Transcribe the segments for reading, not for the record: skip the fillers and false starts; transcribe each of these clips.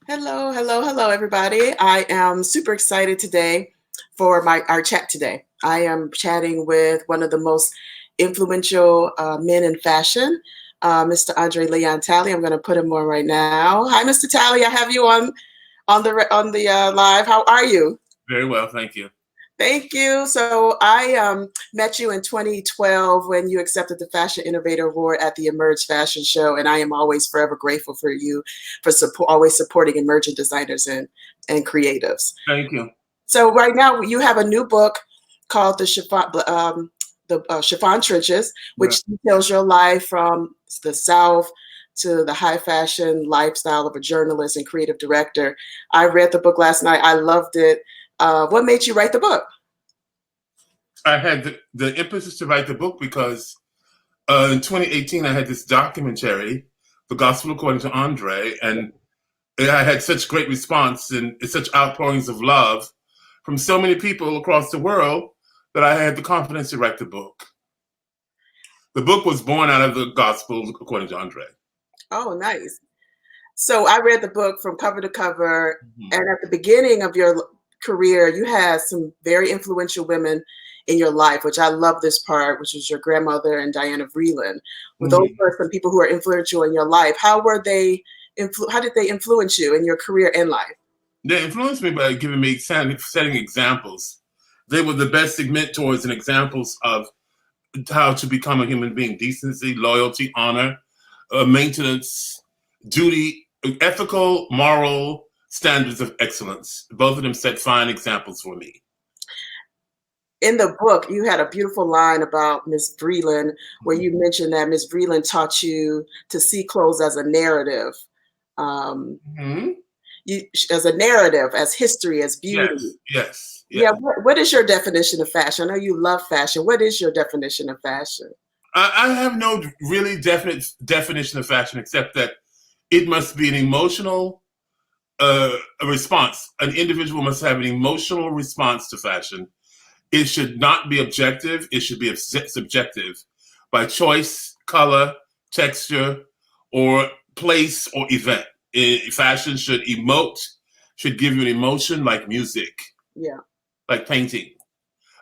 Hello, hello, hello, everybody. I am super excited today for our chat today. I am chatting with one of the most influential men in fashion, Mr. Leon Talley. I'm going to put him on right now. Hi, Mr. Talley. I have you on the live. How are you? Very well, thank you. Thank you. So I met you in 2012 when you accepted the Fashion Innovator Award at the Emerge Fashion Show, and I am always forever grateful for you for always supporting emerging designers and creatives. Thank you. So right now you have a new book called Chiffon Trenches, which details your life from the South to the high fashion lifestyle of a journalist and creative director. I read the book last night. I loved it. What made you write the book? I had the impetus to write the book because in 2018 I had this documentary, The Gospel According to Andre, and I had such great response and such outpourings of love from so many people across the world that I had the confidence to write the book. The book was born out of the Gospel According to Andre. Oh, nice. So I read the book from cover to cover, and at the beginning of your career, you had some very influential women in your life, which I love this part, which was your grandmother and Dionne Williams. Those were some people who are influential in your life. How were they? How did they influence you in your career and life? They influenced me by giving me setting examples. They were the best mentors and examples of how to become a human being: decency, loyalty, honor, maintenance, duty, ethical, moral standards of excellence. Both of them set fine examples for me. In the book, you had a beautiful line about Miss Vreeland, where you mentioned that Miss Vreeland taught you to see clothes as a narrative. As a narrative, as history, as beauty. Yes. Yeah. What is your definition of fashion? I know you love fashion. What is your definition of fashion? I have no really definite definition of fashion, except that it must be an emotional response. An individual must have an emotional response to fashion. It should not be objective. It should be subjective by choice, color, texture, or place or event. Fashion should emote, should give you an emotion like music. Yeah. Like painting,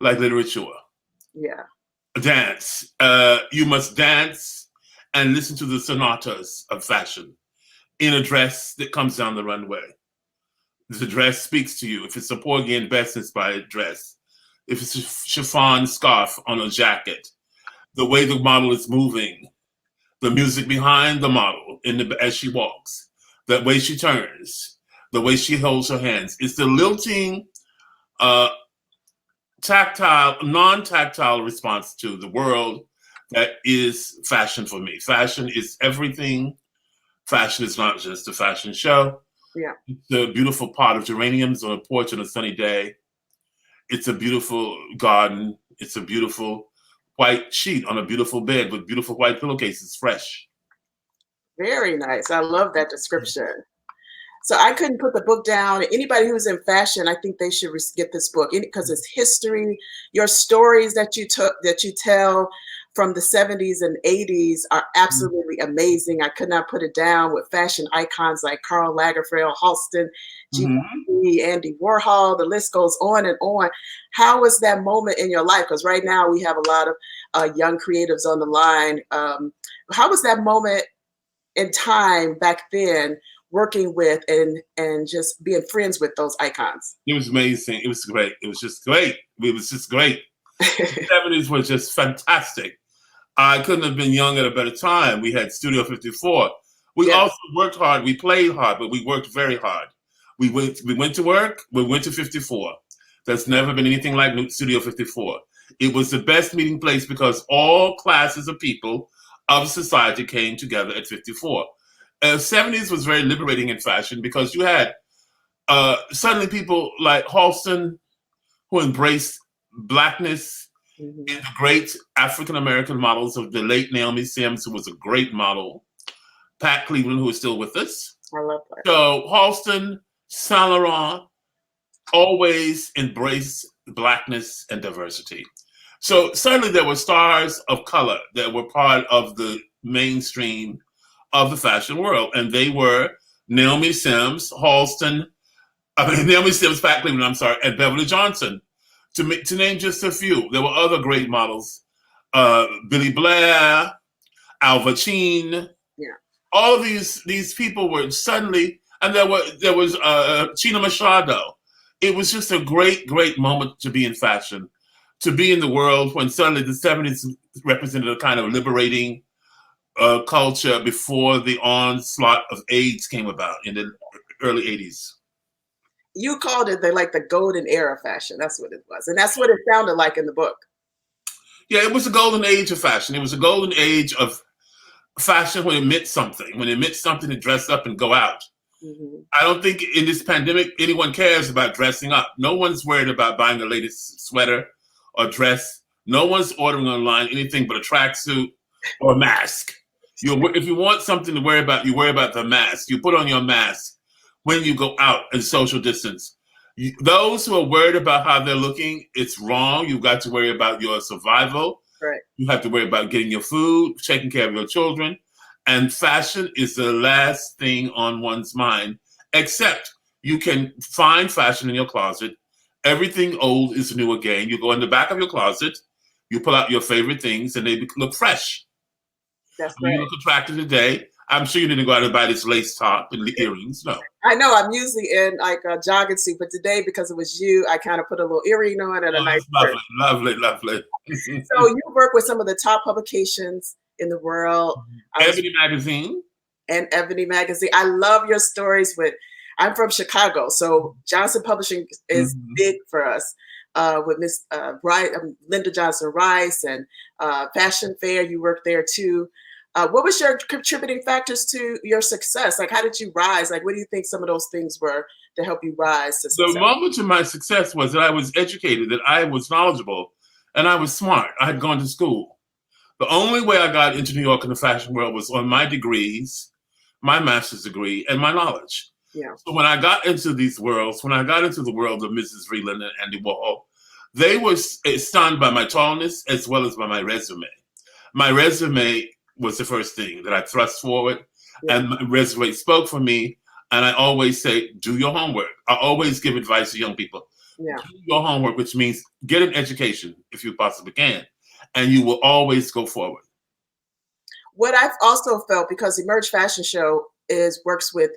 like literature. Yeah. Dance. You must dance and listen to the sonatas of fashion in a dress that comes down the runway. The dress speaks to you. If it's a Porgy Best inspired dress, if it's a chiffon scarf on a jacket, the way the model is moving, the music behind the model as she walks, the way she turns, the way she holds her hands. It's the lilting, tactile, non-tactile response to the world that is fashion for me. Fashion is everything. Fashion is not just a fashion show. Yeah. It's a beautiful pot of geraniums on a porch on a sunny day. It's a beautiful garden. It's a beautiful white sheet on a beautiful bed with beautiful white pillowcases, fresh. Very nice. I love that description. So I couldn't put the book down. Anybody who's in fashion, I think they should get this book because it's history. Your stories that you tell from the 70s and 80s are absolutely amazing. I could not put it down with fashion icons like Karl Lagerfeld, Halston, Andy Warhol. The list goes on and on. How was that moment in your life? Because right now we have a lot of young creatives on the line. How was that moment in time back then, working with and just being friends with those icons? It was amazing. It was great. It was just great. It was just great. The 70s were just fantastic. I couldn't have been young at a better time. We had Studio 54. We also worked hard. We played hard, but we worked very hard. We went to work. We went to 54. There's never been anything like Studio 54. It was the best meeting place because all classes of people of society came together at 54. 70s was very liberating in fashion because you had suddenly people like Halston who embraced Blackness in the great African-American models of the late Naomi Sims, who was a great model, Pat Cleveland, who is still with us. I love that. So Halston, Saint Laurent always embraced Blackness and diversity. So certainly there were stars of color that were part of the mainstream of the fashion world, and they were Naomi Sims, Naomi Sims, Pat Cleveland, I'm sorry, and Beverly Johnson, to name just a few. There were other great models, Billy Blair, Alva Cheen. Yeah. All of these people were suddenly, and there was China Machado. It was just a great moment to be in fashion, to be in the world when suddenly the 70s represented a kind of liberating culture before the onslaught of AIDS came about in the early 80s. You called it the golden era fashion. That's what it was. And that's what it sounded like in the book. Yeah, it was a golden age of fashion. It was a golden age of fashion when it meant something, to dress up and go out. Mm-hmm. I don't think in this pandemic anyone cares about dressing up. No one's worried about buying the latest sweater or dress. No one's ordering online anything but a tracksuit or a mask. If you want something to worry about, you worry about the mask. You put on your mask when you go out and social distance. Those who are worried about how they're looking, it's wrong. You've got to worry about your survival. Right. You have to worry about getting your food, taking care of your children. And fashion is the last thing on one's mind, except you can find fashion in your closet. Everything old is new again. You go in the back of your closet, you pull out your favorite things, and they look fresh. That's right. You look attractive today. I'm sure you didn't go out and buy this lace top and the earrings. No. I know. I'm usually in like a jogging suit, but today, because it was you, I kind of put a little earring on and a nice shirt. Lovely. So you work with some of the top publications in the world. Ebony Magazine. And Ebony Magazine. I love your stories I'm from Chicago, so Johnson Publishing is big for us. With Miss Linda Johnson Rice and Fashion Fair, you worked there too. What was your contributing factors to your success? Like, how did you rise? Like, what do you think some of those things were to help you rise to success? The moment of my success was that I was educated, that I was knowledgeable, and I was smart. I had gone to school. The only way I got into New York in the fashion world was on my degrees, my master's degree, and my knowledge. Yeah. So when I got into these worlds, when I got into the world of Mrs. Vreeland and Andy Warhol, they were stunned by my tallness as well as by my resume. My resume was the first thing that I thrust forward, and my resume spoke for me. And I always say, do your homework. I always give advice to young people. Yeah. Do your homework, which means get an education if you possibly can, and you will always go forward. What I've also felt, because Emerge Fashion Show works with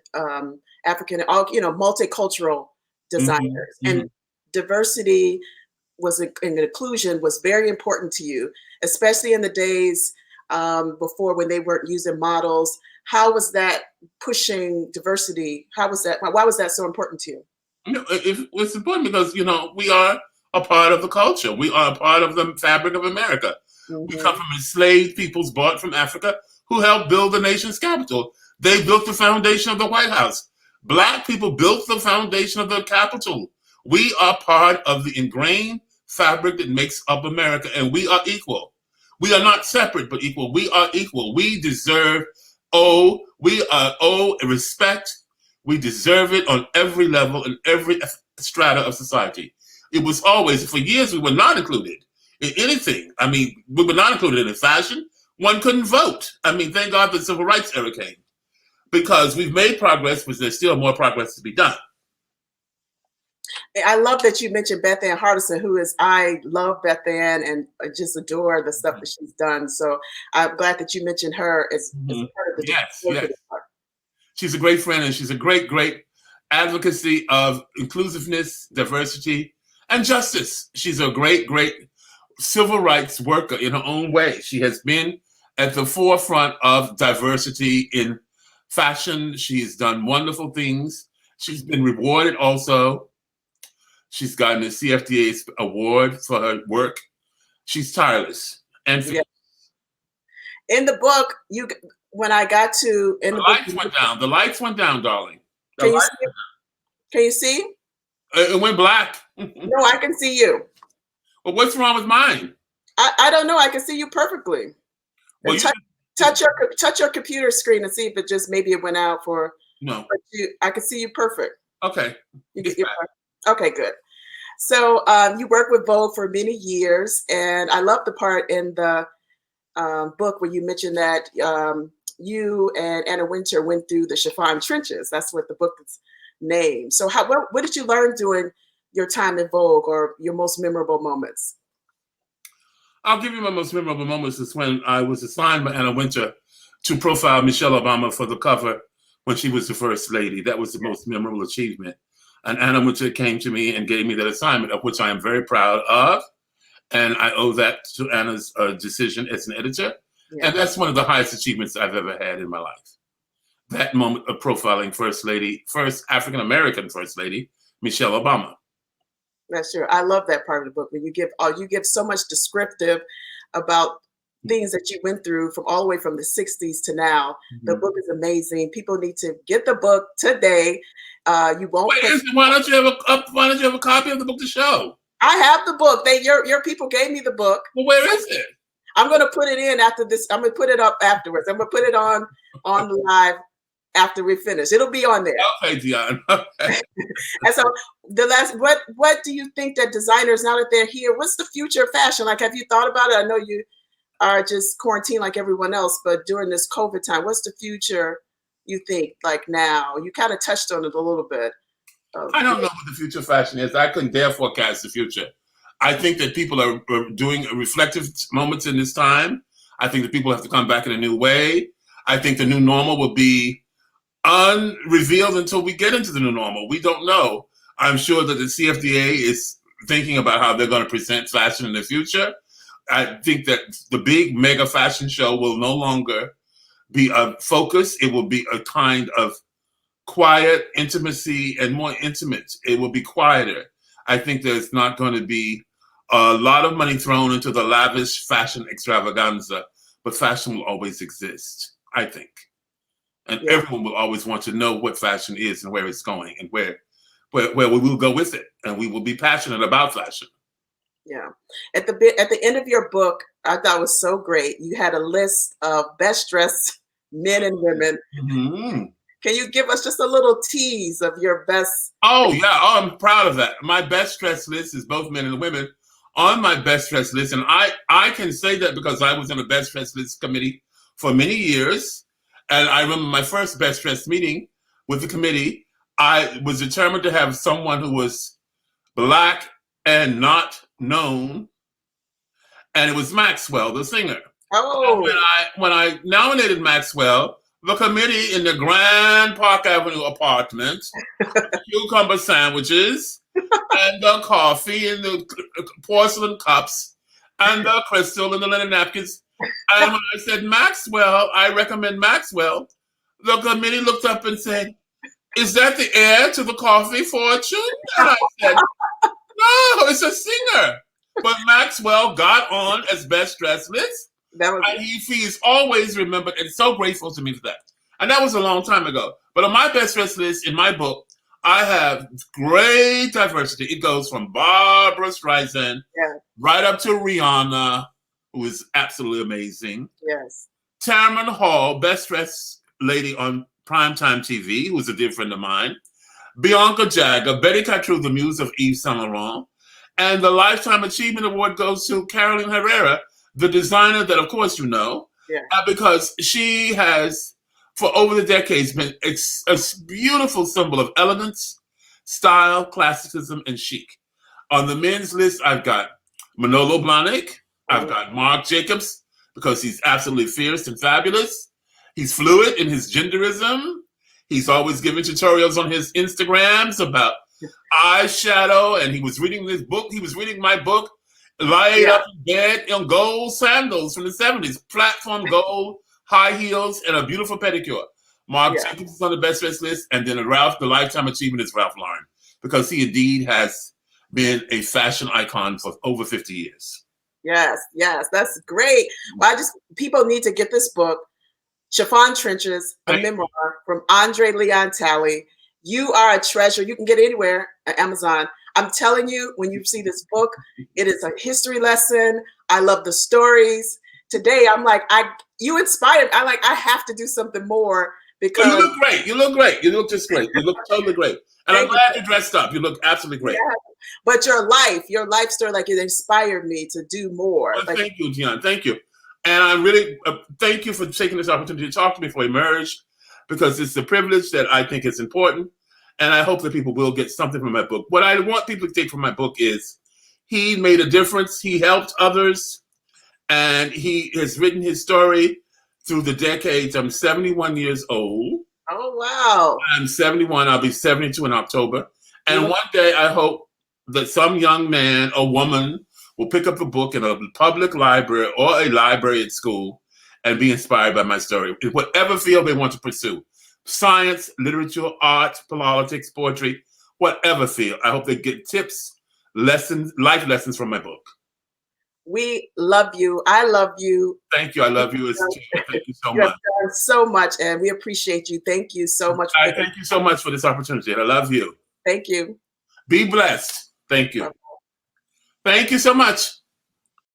African, multicultural designers, and diversity and inclusion was very important to you, especially in the days before, when they weren't using models. How was that pushing diversity? Why was that so important to you? It's important because, we are a part of the culture. We are a part of the fabric of America. We come from enslaved peoples brought from Africa who helped build the nation's capital. They built the foundation of the White House. Black people built the foundation of the Capitol. We are part of the ingrained fabric that makes up America, and we are equal. We are not separate, but equal. We are equal. We deserve respect. We deserve it on every level and every strata of society. It was always, for years, we were not included in anything. I mean, we were not included in fashion. One couldn't vote. I mean, thank God the Civil Rights era came, because we've made progress, but there's still more progress to be done. I love that you mentioned Beth Ann Hardison, I love Beth Ann and I just adore the stuff that she's done. So I'm glad that you mentioned her as part of the yes. She's a great friend, and she's a great advocacy of inclusiveness, diversity, and justice. She's a great civil rights worker in her own way. She has been at the forefront of diversity in fashion. She's done wonderful things. She's been rewarded also. She's gotten a CFDA award for her work. She's tireless. And in the book, when I got to the lights went down. The lights went down, darling. Can you see? It went black. No, I can see you. Well, what's wrong with mine? I don't know. I can see you perfectly. Well, touch your computer screen and see if maybe it went out for. No. I can see you perfect. Okay. Okay, good. So you worked with Vogue for many years, and I love the part in the book where you mentioned that you and Anna Wintour went through the Chiffon Trenches. That's what the book is named. So what did you learn during your time in Vogue, or your most memorable moments? I'll give you my most memorable moments is when I was assigned by Anna Wintour to profile Michelle Obama for the cover when she was the first lady. That was the most memorable achievement. And Anna Wintour came to me and gave me that assignment, of which I am very proud of. And I owe that to Anna's decision as an editor. Yeah. And that's one of the highest achievements I've ever had in my life. That moment of profiling first African-American First Lady, Michelle Obama. That's true. I love that part of the book when you give so much descriptive about things that you went through from all the way from the 60s to now. Mm-hmm. The book is amazing. People need to get the book today. You won't. Why don't you have a copy of the book to show? I have the book. Your people gave me the book. Well, where is it? I'm going to put it in after this. I'm going to put it up afterwards. I'm going to put it on live after we finish. It'll be on there. Okay, Dionne. Okay. And so what do you think that designers, now that they're here, what's the future of fashion? Like, have you thought about it? I know you are just quarantined like everyone else, but during this COVID time, what's the future you think, like now? You kind of touched on it a little bit. I don't know what the future of fashion is. I couldn't dare forecast the future. I think that people are doing reflective moments in this time. I think that people have to come back in a new way. I think the new normal will be unrevealed until we get into the new normal. We don't know. I'm sure that the CFDA is thinking about how they're going to present fashion in the future. I think that the big mega fashion show will no longer be a focus. It will be a kind of quiet intimacy and more intimate. It will be quieter. I think there's not going to be a lot of money thrown into the lavish fashion extravaganza, but fashion will always exist, I think. And everyone will always want to know what fashion is and where it's going and where we will go with it. And we will be passionate about fashion. Yeah. At the end of your book, I thought it was so great. You had a list of best dressed men and women. Mm-hmm. Can you give us just a little tease of your best? Oh, yeah. Oh, I'm proud of that. My best dressed list is both men and women on my best dressed list. And I can say that because I was on the best dressed list committee for many years. And I remember my first best dressed meeting with the committee. I was determined to have someone who was Black and not known. And it was Maxwell, the singer. Oh. And when I nominated Maxwell, the committee in the Grand Park Avenue apartment, cucumber sandwiches, and the coffee, and the porcelain cups, and the crystal, and the linen napkins. And when I said, Maxwell, I recommend Maxwell, the committee looked up and said, is that the heir to the coffee fortune? And I said, no, it's a singer. But Maxwell got on as best dressed list. And he is always remembered and so grateful to me for that. And that was a long time ago. But on my best dressed list in my book, I have great diversity. It goes from Barbara Streisand right up to Rihanna, who is absolutely amazing. Yes. Tamron Hall, best dressed lady on primetime TV, who is a dear friend of mine. Bianca Jagger, Betty Catrou, the muse of Yves Saint Laurent. And the Lifetime Achievement Award goes to Carolyn Herrera, the designer that, of course, you know, because she has, for over the decades, been a beautiful symbol of elegance, style, classicism, and chic. On the men's list, I've got Manolo Blahnik. I've got Marc Jacobs, because he's absolutely fierce and fabulous. He's fluid in his genderism. He's always giving tutorials on his Instagrams about eyeshadow, and he was reading this book. He was reading my book, laid up in bed in gold sandals from the 70s, platform gold, high heels, and a beautiful pedicure. Marc Jacobs is on the best dressed list, and then the Lifetime Achievement is Ralph Lauren, because he indeed has been a fashion icon for over 50 years. Yes, that's great. Well, people need to get this book, Chiffon Trenches, a memoir from Andre Leon Talley. You are a treasure. You can get it anywhere at Amazon. I'm telling you, when you see this book, it is a history lesson. I love the stories. Today, I'm like, you inspired. I have to do something more because you look great. You look great. You look just great. You look totally great. And I'm glad you dressed up. You look absolutely great. Yeah. But your life story, like, it inspired me to do more. Well, thank you, Dionne. Thank you. And I really thank you for taking this opportunity to talk to me before I emerge, because it's a privilege that I think is important. And I hope that people will get something from my book. What I want people to take from my book is he made a difference. He helped others. And he has written his story through the decades. I'm 71 years old. Oh, wow. I'm 71. I'll be 72 in October. And one day I hope that some young man or woman will pick up a book in a public library or a library at school and be inspired by my story in whatever field they want to pursue. Science, literature, art, politics, poetry, whatever field. I hope they get tips, lessons, life lessons from my book. We love you. I love you. Thank you. I love you. Thank you so You have much. done so much, and we appreciate you. Thank you so much. I thank you so much for this opportunity. And I love you. Thank you. Be blessed. Thank you. Thank you so much.